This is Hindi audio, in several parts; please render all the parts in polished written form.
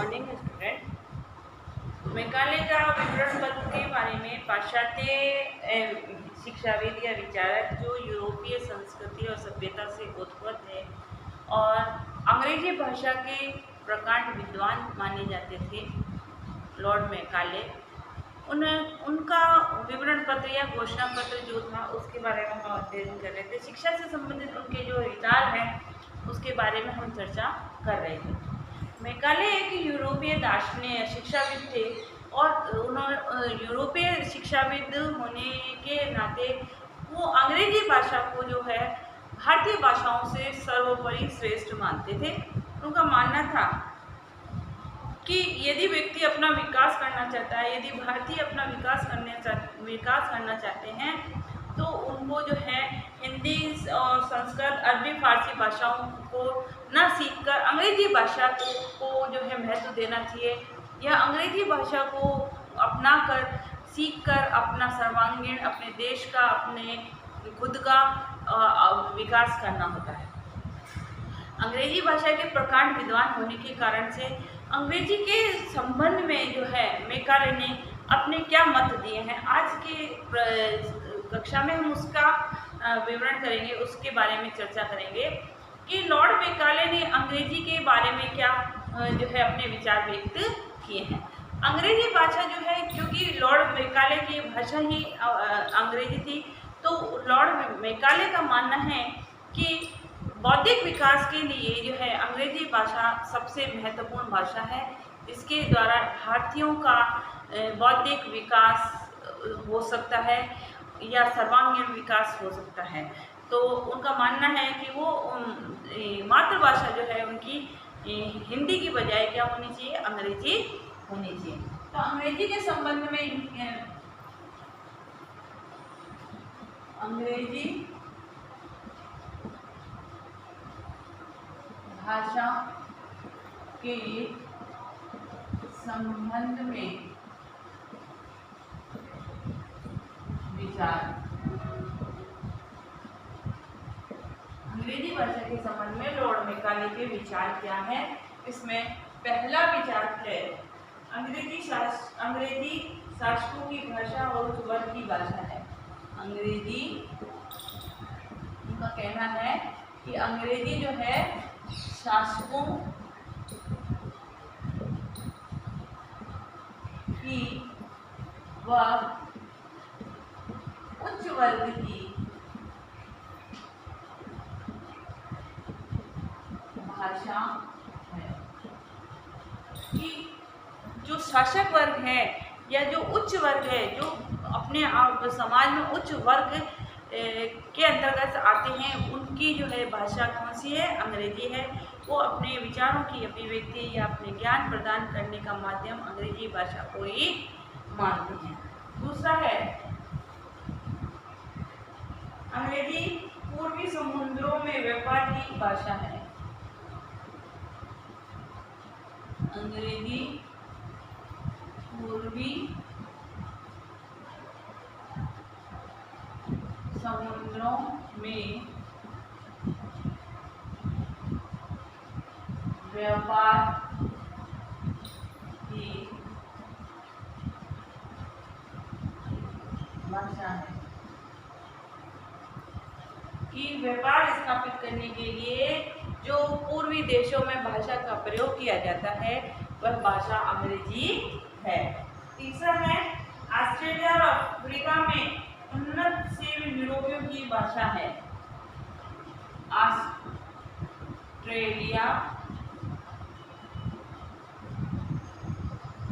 Morning student. मैकाले का विवरण पत्र के बारे में पाश्चात्य शिक्षाविद या विचारक जो यूरोपीय संस्कृति और सभ्यता से उत्पन्न है और अंग्रेजी भाषा के प्रकांड विद्वान माने जाते थे, लॉर्ड मैकाले, उनका विवरण पत्र या घोषणा पत्र जो था उसके बारे में हम अध्ययन कर रहे थे। शिक्षा से संबंधित उनके जो विचार हैं उसके बारे में हम चर्चा कर रहे थे। मैकाले एक यूरोपीय दार्शनिक शिक्षाविद थे और उन्होंने यूरोपीय शिक्षाविद होने के नाते वो अंग्रेजी भाषा को जो है भारतीय भाषाओं से सर्वोपरि श्रेष्ठ मानते थे। उनका मानना था कि यदि व्यक्ति अपना विकास करना चाहता है, यदि भारतीय अपना विकास करना चाहते हैं तो उनको जो है हिंदी और संस्कृत, अरबी, फारसी भाषाओं को न सीखकर अंग्रेजी भाषा को जो है महत्व देना चाहिए या अंग्रेजी भाषा को अपनाकर सीखकर अपना सर्वांगीण, अपने देश का, अपने खुद का विकास करना होता है। अंग्रेजी भाषा के प्रकांड विद्वान होने के कारण से अंग्रेजी के संबंध में जो है मैकाले ने अपने क्या मत दिए हैं, आज के कक्षा में हम उसका विवरण करेंगे, उसके बारे में चर्चा करेंगे कि लॉर्ड मैकाले ने अंग्रेजी के बारे में क्या जो है अपने विचार व्यक्त किए हैं। अंग्रेजी भाषा जो है, क्योंकि लॉर्ड मैकाले की भाषा ही अंग्रेजी थी, तो लॉर्ड मैकाले का मानना है कि बौद्धिक विकास के लिए जो है अंग्रेजी भाषा सबसे महत्वपूर्ण भाषा है। इसके द्वारा भारतीयों का बौद्धिक विकास हो सकता है या सर्वांगीण विकास हो सकता है। तो उनका मानना है कि वो मातृभाषा जो है उनकी हिंदी की बजाय क्या होनी चाहिए, अंग्रेजी होनी चाहिए। तो अंग्रेजी के संबंध में अंग्रेजी भाषा के संबंध में विचार, अंग्रेजी भाषा के संबंध में लॉर्ड मैकाले के विचार क्या है। इसमें पहला विचार है अंग्रेजी शासकों की भाषा और उच्च वर्ग की भाषा है। अंग्रेजी, उनका कहना है कि अंग्रेजी जो है शासकों की व उच्च वर्ग की भाषा है। कि जो शासक वर्ग है या जो उच्च वर्ग है, जो अपने आप समाज में उच्च वर्ग के अंतर्गत आते हैं, उनकी जो है भाषा कौन सी है, अंग्रेजी है। वो अपने विचारों की अभिव्यक्ति या अपने ज्ञान प्रदान करने का माध्यम अंग्रेजी भाषा को ही मानते हैं। दूसरा है अंग्रेजी पूर्वी समुद्रों में व्यापार की भाषा है। अंग्रेजी पूर्वी समुद्रों में व्यापार की भाषा है। कि व्यापार स्थापित करने के लिए जो पूर्वी देशों में भाषा का प्रयोग किया जाता है वह भाषा अंग्रेजी है। तीसरा है ऑस्ट्रेलिया और अफ्रीका में उन्नत से यूरोपियों की भाषा है। ऑस्ट्रेलिया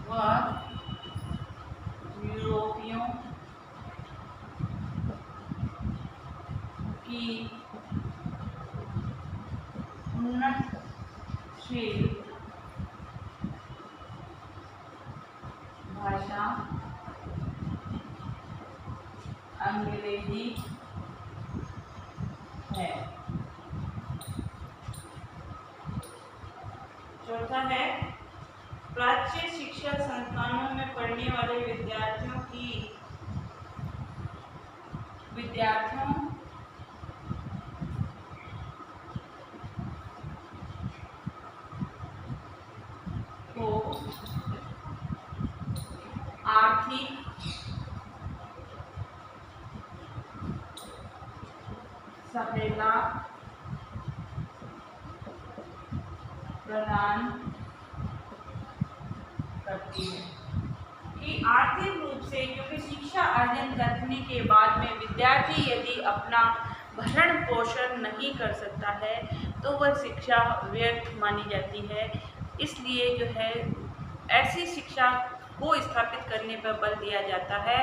व यूरोपियों की उन्नतशील भाषा अंग्रेजी है। चौथा है प्राच्य शिक्षा संस्थानों में पढ़ने वाले विद्यार्थियों को आर्थिक सहायता प्रदान करती है। कि आर्थिक रूप से, क्योंकि शिक्षा अर्जन करने के बाद में विद्यार्थी यदि अपना भरण पोषण नहीं कर सकता है तो वह शिक्षा व्यर्थ मानी जाती है। इसलिए जो है ऐसी शिक्षा को स्थापित करने पर बल दिया जाता है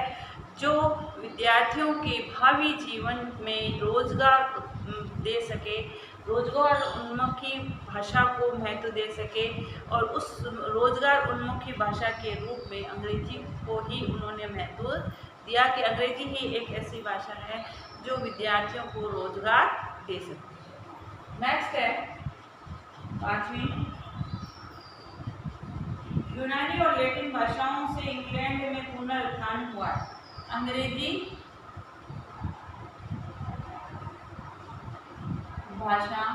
जो विद्यार्थियों के भावी जीवन में रोजगार दे सके, रोजगार उन्मुखी भाषा को महत्व दे सके, और उस रोजगार उन्मुखी भाषा के रूप में अंग्रेजी को ही उन्होंने महत्व दिया कि अंग्रेजी ही एक ऐसी भाषा है जो विद्यार्थियों को रोजगार दे सकती है। नेक्स्ट है 5वीं, यूनानी और लैटिन भाषाओं से इंग्लैंड में पुनरुत्थान हुआ। अंग्रेजी भाषा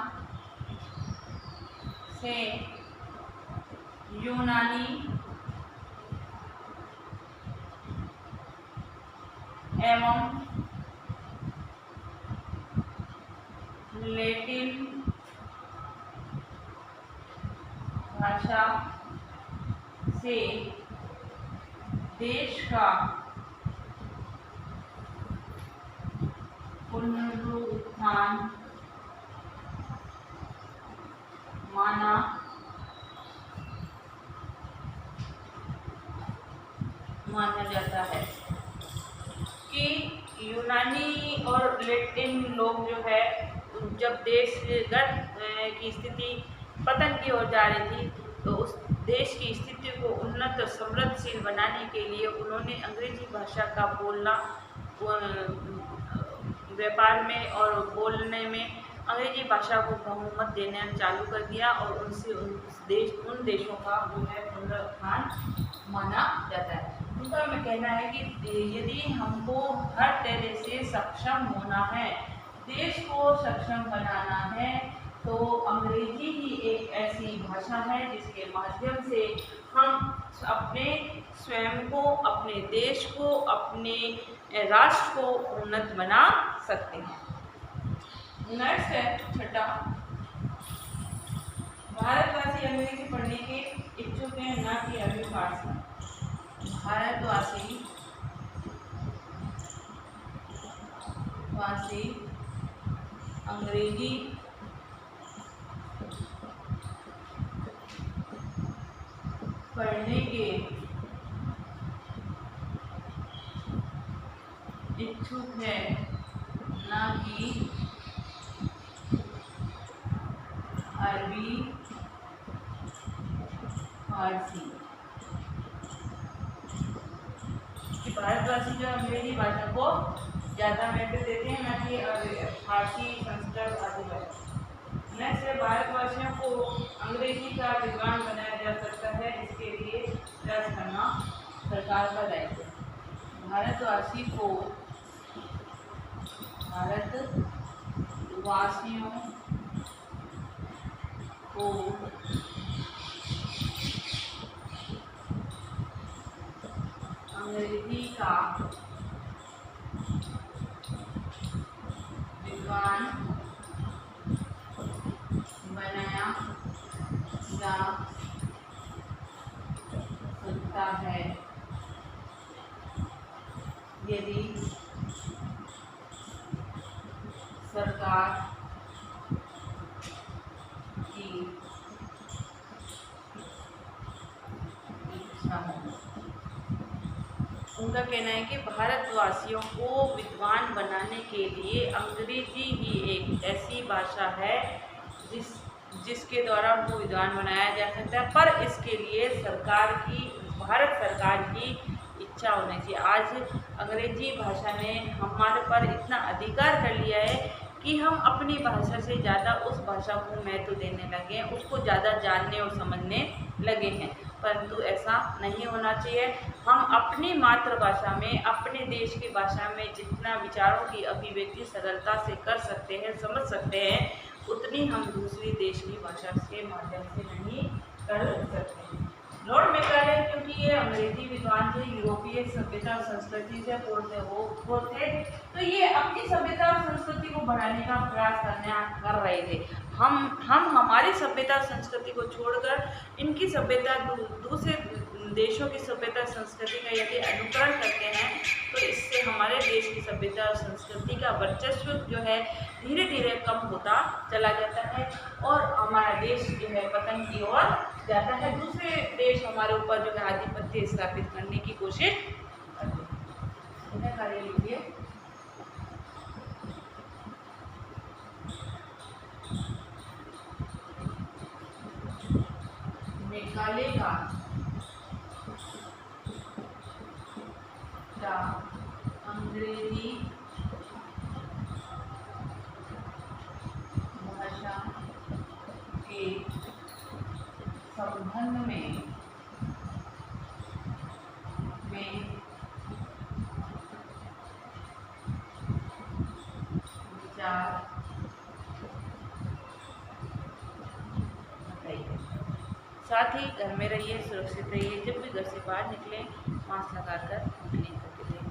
से यूनानी एवं लैटिन भाषा से देश का पुनरुत्थान माना जाता है। कि यूनानी और लैटिन लोग जो है जब देशगत की स्थिति पतन की ओर जा रही थी तो उस देश की स्थिति को उन्नत और समृद्धशील बनाने के लिए उन्होंने अंग्रेजी भाषा का बोलना, व्यापार में और बोलने में अंग्रेजी भाषा को बहुमत देना चालू कर दिया, और उनसे उन देशों का जो है पुनरुत्थान माना जाता है। उनका मैं कहना है कि यदि हमको हर तरह से सक्षम होना है, देश को सक्षम बनाना है, तो अंग्रेजी ही एक ऐसी भाषा है जिसके माध्यम से हम अपने स्वयं को, अपने देश को, अपने राष्ट्र को उन्नत बना सकते हैं। नेक्स्ट है 6, भारतवासी अंग्रेजी पढ़ने के इच्छुक हैं, न कि अरबी फारसी। भारतवासी अंग्रेजी पढ़ने के इच्छुक है, न कि अरबी फारसी। भारतवासी जो अंग्रेजी भाषा को ज़्यादा महत्व देते हैं, न कि फारसी, संस्कृत आदि भाषा। नेक्स्ट है, भारतवासियों को अंग्रेजी का विद्वान बनाया जा सकता है, इसके लिए प्रयास करना सरकार का दायित्व है। भारतवासियों को अंग्रेजी का विद्वान बनाया जा सकता है यदि सरकार की इच्छा हो। उनका कहना है कि भारतवासियों को विद्वान बनाने के लिए अंग्रेजी ही एक ऐसी भाषा है जिसके द्वारा उनको विद्वान बनाया जा सकता है, पर इसके लिए भारत सरकार की इच्छा होनी चाहिए। आज अंग्रेजी भाषा ने हमारे पर इतना अधिकार कर लिया है कि हम अपनी भाषा से ज़्यादा उस भाषा को महत्व देने लगे हैं, उसको ज़्यादा जानने और समझने लगे हैं, परंतु ऐसा नहीं होना चाहिए। हम अपनी मातृभाषा में, अपने देश की भाषा में जितना विचारों की अभिव्यक्ति सरलता से कर सकते हैं, समझ सकते हैं, उतनी हम दूसरी देश की भाषा के माध्यम से नहीं कर सकते। लॉर्ड विद्वान थे, यूरोपीय सभ्यता और संस्कृति से पूर्ण थे, वो थे। तो ये अपनी सभ्यता और संस्कृति को बढ़ाने का प्रयास कर रहे थे। हम हमारी सभ्यता और संस्कृति को छोड़कर इनकी सभ्यता, दूसरे देशों की सभ्यता संस्कृति का यदि अनुकरण करते हैं तो इससे हमारे देश की सभ्यता और संस्कृति का वर्चस्व जो है धीरे धीरे कम होता चला जाता है और हमारा देश जो है पतन की ओर जाता है। दूसरे देश हमारे ऊपर जो है आधिपत्य स्थापित करने की कोशिश करते हैं। कार्य लीजिए। मेघालय का अंग्रेजी भाषा के संबंध में विचार बताइए। साथ ही घर में रहिए, सुरक्षित रहिए। जब भी घर से बाहर निकलें मास्क लगाकर निकलें।